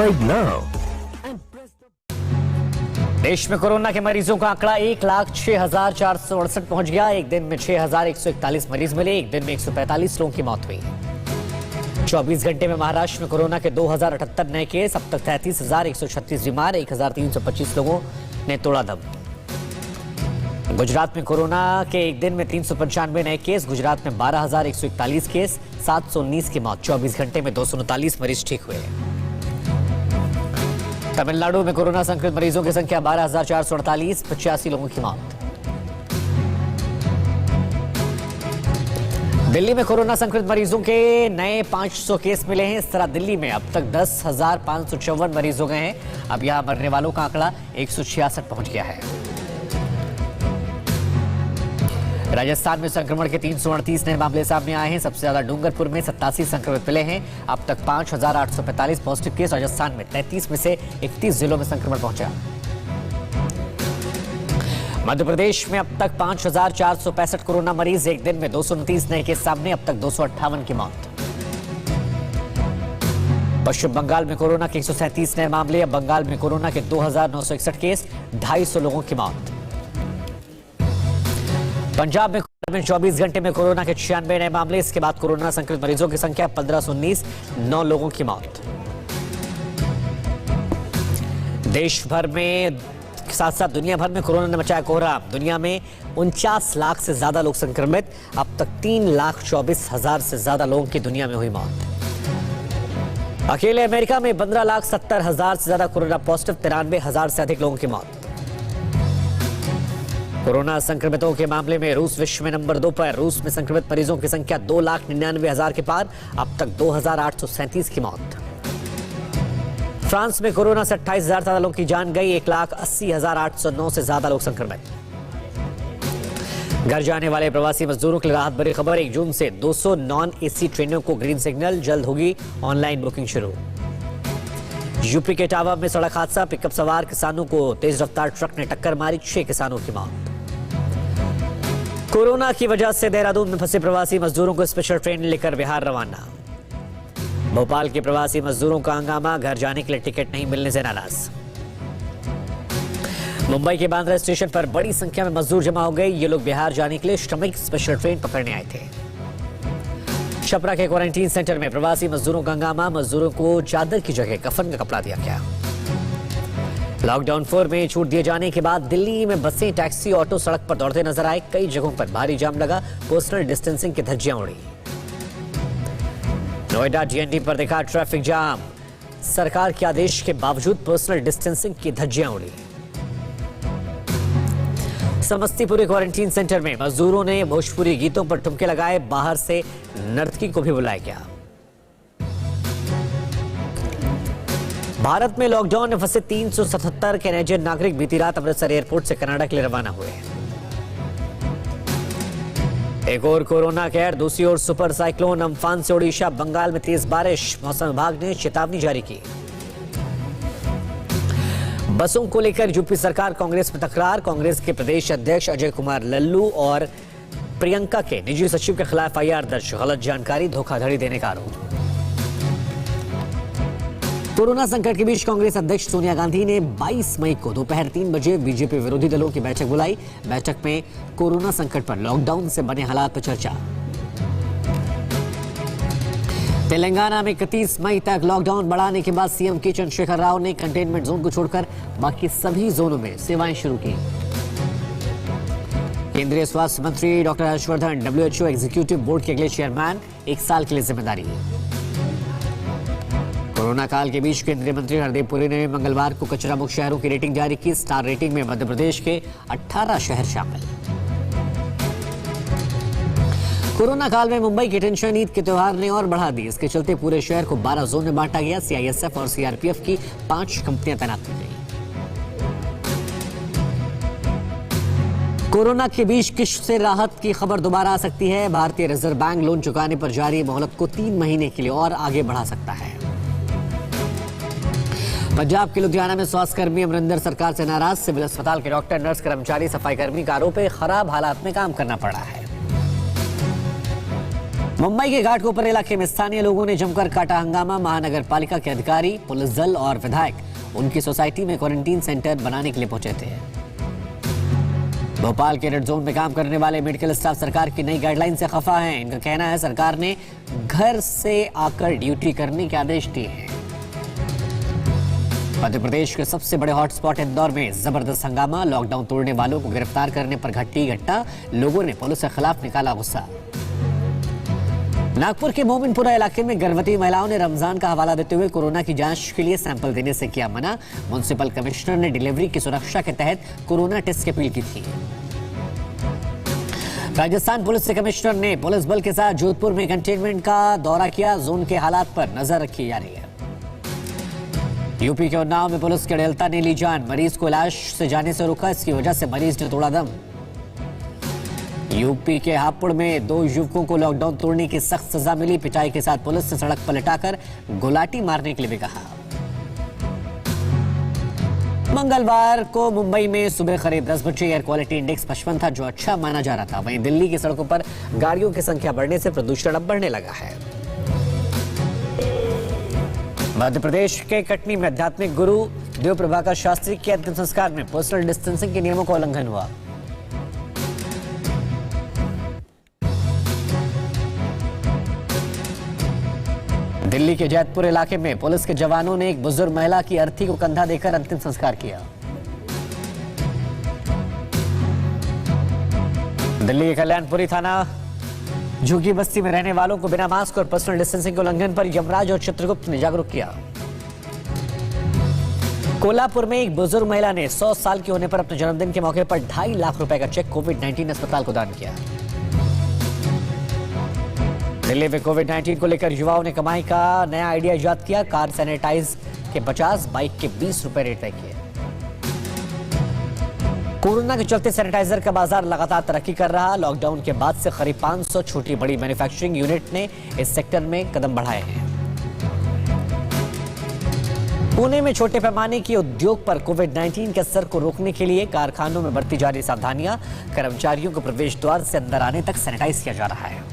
Subscribe now. देश में corona के मरीजों का आंकड़ा 1,06,468 पहुंच गया। एक दिन में 6,141 मरीज मिले। एक दिन में 145 लोगों की मौत हुई। 24 घंटे में महाराष्ट्र में कोरोना के 2,078 नए केस। अब तक 33,136 बीमार, 1,325 लोगों ने तोड़ा दम। गुजरात में कोरोना के एक दिन में 395 नए केस। गुजरात में 12,141 केस, 719 की मौत। 24 घंटे में 239 मरीज ठीक हुए। तमिलनाडु में कोरोना संक्रमित मरीजों की संख्या 12,448, 85 लोगों की मौत। दिल्ली में कोरोना संक्रमित मरीजों के नए 500 केस मिले हैं। इस तरह दिल्ली में अब तक 10,554 मरीज हो गए हैं। अब यहां मरने वालों का आंकड़ा 166 पहुंच गया है। राजस्थान में संक्रमण के 338 नए मामले सामने आए हैं। सबसे ज्यादा डूंगरपुर में 87 संक्रमित मिले हैं। अब तक 5,845 पॉजिटिव केस। राजस्थान में 33 में से 31 जिलों में संक्रमण पहुंचा। मध्य प्रदेश में अब तक 5,465 कोरोना मरीज। एक दिन में 229 नए केस सामने। अब तक 258 की मौत। पश्चिम बंगाल में कोरोना के 137 नए मामले। अब बंगाल में कोरोना के 2,961 केस, 250 लोगों की मौत। पंजाब में 24 घंटे में कोरोना के 96 नए मामले। इसके बाद कोरोना संक्रमित मरीजों की संख्या 1519, 9 लोगों की मौत। देश भर में साथ साथ दुनिया भर में कोरोना ने मचाया कोहराम। दुनिया में 49 लाख से ज्यादा लोग संक्रमित। अब तक 3,24,000 से ज्यादा लोगों की दुनिया में हुई मौत। अकेले अमेरिका में 15,70,000 से ज्यादा कोरोना पॉजिटिव, 93,000 से अधिक लोगों की मौत। कोरोना संक्रमितों के मामले में रूस विश्व में नंबर 2 पर। रूस में संक्रमित मरीजों की संख्या 2,99,000 के पार। अब तक 2,837 की मौत। फ्रांस में कोरोना से 28,000 से ज्यादा लोगों की जान गई। 1,80,809 से ज्यादा लोग संक्रमित। घर जाने वाले प्रवासी मजदूरों के लिए राहत भरी खबर। 1 जून से 200 नॉन एसी ट्रेनों को ग्रीन सिग्नल। जल्द होगी ऑनलाइन बुकिंग शुरू। यूपी के इटावा में सड़क हादसा। पिकअप सवार किसानों को तेज रफ्तार ट्रक ने टक्कर मारी। 6 किसानों की मौत। कोरोना की वजह से देहरादून में फंसे प्रवासी मजदूरों को स्पेशल ट्रेन लेकर बिहार रवाना। भोपाल के प्रवासी मजदूरों का हंगामा। घर जाने के लिए टिकट नहीं मिलने से नाराज। मुंबई के बांद्रा स्टेशन पर बड़ी संख्या में मजदूर जमा हो गए। ये लोग बिहार जाने के लिए श्रमिक स्पेशल ट्रेन पकड़ने आए थे। छपरा के क्वारंटीन सेंटर में प्रवासी मजदूरों का हंगामा। मजदूरों को चादर की जगह कफन का कपड़ा दिया गया। लॉकडाउन 4 में छूट दिए जाने के बाद दिल्ली में बसें, टैक्सी, ऑटो सड़क पर दौड़ते नजर आए। कई जगहों पर भारी जाम लगा। पर्सनल डिस्टेंसिंग की धज्जियां उड़ी। नोएडा डीएनडी पर देखा ट्रैफिक जाम। सरकार के आदेश के बावजूद पर्सनल डिस्टेंसिंग की धज्जियां उड़ी। समस्तीपुर क्वारंटीन सेंटर में मजदूरों ने भोजपुरी गीतों पर ठुमके लगाए। बाहर से नर्तकी को भी बुलाया गया। भारत में लॉकडाउन में फंसे 377 कैनेडियन नागरिक बीती रात अमृतसर एयरपोर्ट से कनाडा के लिए रवाना हुए। एक और कोरोना कहर। दूसरी ओर सुपर साइक्लोन अम्फान से ओडिशा, बंगाल में तेज बारिश। मौसम विभाग ने चेतावनी जारी की। बसों को लेकर यूपी सरकार कांग्रेस में तकरार। कांग्रेस के प्रदेश अध्यक्ष अजय कुमार लल्लू और प्रियंका के निजी सचिव के खिलाफ एफआईआर दर्ज। गलत जानकारी, धोखाधड़ी देने का आरोप। कोरोना संकट के बीच कांग्रेस अध्यक्ष सोनिया गांधी ने 22 मई को दोपहर 3 बजे बीजेपी विरोधी दलों की बैठक बुलाई। बैठक में कोरोना संकट पर, लॉकडाउन से बने हालात पर चर्चा। तेलंगाना में 31 मई तक लॉकडाउन बढ़ाने के बाद सीएम के चंद्रशेखर राव ने कंटेनमेंट जोन को छोड़कर बाकी सभी जोनों में सेवाएं शुरू की। केंद्रीय स्वास्थ्य मंत्री doctor Harshvardhan WHO executive board के अगले चेयरमैन, 1 साल के लिए जिम्मेदारी। कोरोना काल के बीच केंद्रीय मंत्री हरदीप पुरी ने मंगलवार को कचरा मुक्त शहरों की रेटिंग जारी की। स्टार रेटिंग में मध्य प्रदेश के 18 शहर शामिल। कोरोना काल में मुंबई की टेंशन ईद के त्योहार ने और बढ़ा दी। इसके चलते पूरे शहर को 12 जोन में बांटा गया। सीआईएसएफ और सीआरपीएफ की 5 कंपनियां तैनात की गई। कोरोना के बीच किश्त से राहत की खबर दोबारा आ सकती है। भारतीय रिजर्व बैंक लोन चुकाने पर जारी मोहलत को 3 महीने के लिए और आगे बढ़ा सकता है। पंजाब के लुधियाना में स्वास्थ्यकर्मी अमरिंदर सरकार से नाराज। सिविल अस्पताल के डॉक्टर, नर्स, कर्मचारी, सफाई कर्मी का आरोप है, खराब हालात में काम करना पड़ा है। मुंबई के घाटकोपर इलाके में स्थानीय लोगों ने जमकर काटा हंगामा। महानगर पालिका के अधिकारी, पुलिस दल और विधायक उनकी सोसाइटी में क्वारंटीन सेंटर बनाने के लिए पहुंचे थे। भोपाल के रेड जोन में काम करने वाले मेडिकल स्टाफ सरकार की नई गाइडलाइन से खफा हैं। इनका कहना है सरकार ने घर से आकर ड्यूटी करने के आदेश दिए हैं। मध्य प्रदेश के सबसे बड़े हॉटस्पॉट इंदौर में जबरदस्त हंगामा। लॉकडाउन तोड़ने वालों को गिरफ्तार करने पर घटी घटना, लोगों ने पुलिस के खिलाफ निकाला गुस्सा। नागपुर के मोमिनपुरा इलाके में गर्भवती महिलाओं ने रमजान का हवाला देते हुए कोरोना की जांच के लिए सैंपल देने से किया मना। म्युनिसिपल कमिश्नर ने डिलीवरी की सुरक्षा के तहत कोरोना टेस्ट की अपील की थी। राजस्थान पुलिस के कमिश्नर ने पुलिस बल के साथ जोधपुर में कंटेनमेंट का दौरा किया। जोन के हालात पर नजर रखी जा रही है। यूपी के उन्नाव में पुलिस के अड़ेलता ने ली जान। मरीज को इलाज से जाने से रोका, इसकी वजह से मरीज ने तोड़ा दम। यूपी के हापुड़ में 2 युवकों को लॉकडाउन तोड़ने की सख्त सजा मिली। पिटाई के साथ पुलिस ने सड़क पर लिटाकर गुलाटी मारने के लिए भी कहा। मंगलवार को मुंबई में सुबह करीब 10 बजे एयर क्वालिटी इंडेक्स 55 था, जो अच्छा माना जा रहा था। वहीं दिल्ली की सड़कों पर गाड़ियों की संख्या बढ़ने से प्रदूषण अब बढ़ने लगा है। मध्य प्रदेश के कटनी में आध्यात्मिक गुरु देव प्रभाकर शास्त्री के अंतिम संस्कार में पर्सनल डिस्टेंसिंग के नियमों का उल्लंघन हुआ। दिल्ली के जैतपुर इलाके में पुलिस के जवानों ने एक बुजुर्ग महिला की अर्थी को कंधा देकर अंतिम संस्कार किया। दिल्ली के कल्याणपुरी थाना झुग्गी बस्ती में रहने वालों को बिना मास्क और पर्सनल डिस्टेंसिंग के उल्लंघन पर यमराज और चित्रगुप्त ने जागरूक किया। कोल्हापुर में एक बुजुर्ग महिला ने 100 साल के होने पर अपने जन्मदिन के मौके पर 2.5 लाख रुपए का चेक कोविड-19 अस्पताल को दान किया। दिल्ली में कोविड-19 को लेकर युवाओं ने कमाई का नया आइडिया इजाद किया। कार सैनिटाइज के 50, बाइक के 20 रुपए रेट तय किए। कोरोना के चलते सैनिटाइजर का बाजार लगातार तरक्की कर रहा। लॉकडाउन के बाद से करीब 500 छोटी बड़ी मैन्युफैक्चरिंग यूनिट ने इस सेक्टर में कदम बढ़ाए हैं। पुणे में छोटे पैमाने के उद्योग पर कोविड-19 के असर को रोकने के लिए कारखानों में बरती जा रही सावधानियां, कर्मचारियों को प्रवेश द्वार से अंदर आने तक सैनिटाइज किया जा रहा है।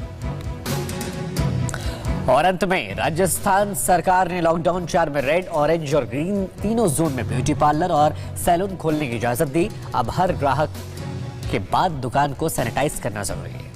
और अंत में राजस्थान सरकार ने लॉकडाउन 4 में रेड, ऑरेंज और ग्रीन तीनों जोन में ब्यूटी पार्लर और सैलून खोलने की इजाजत दी। अब हर ग्राहक के बाद दुकान को सैनिटाइज करना जरूरी है।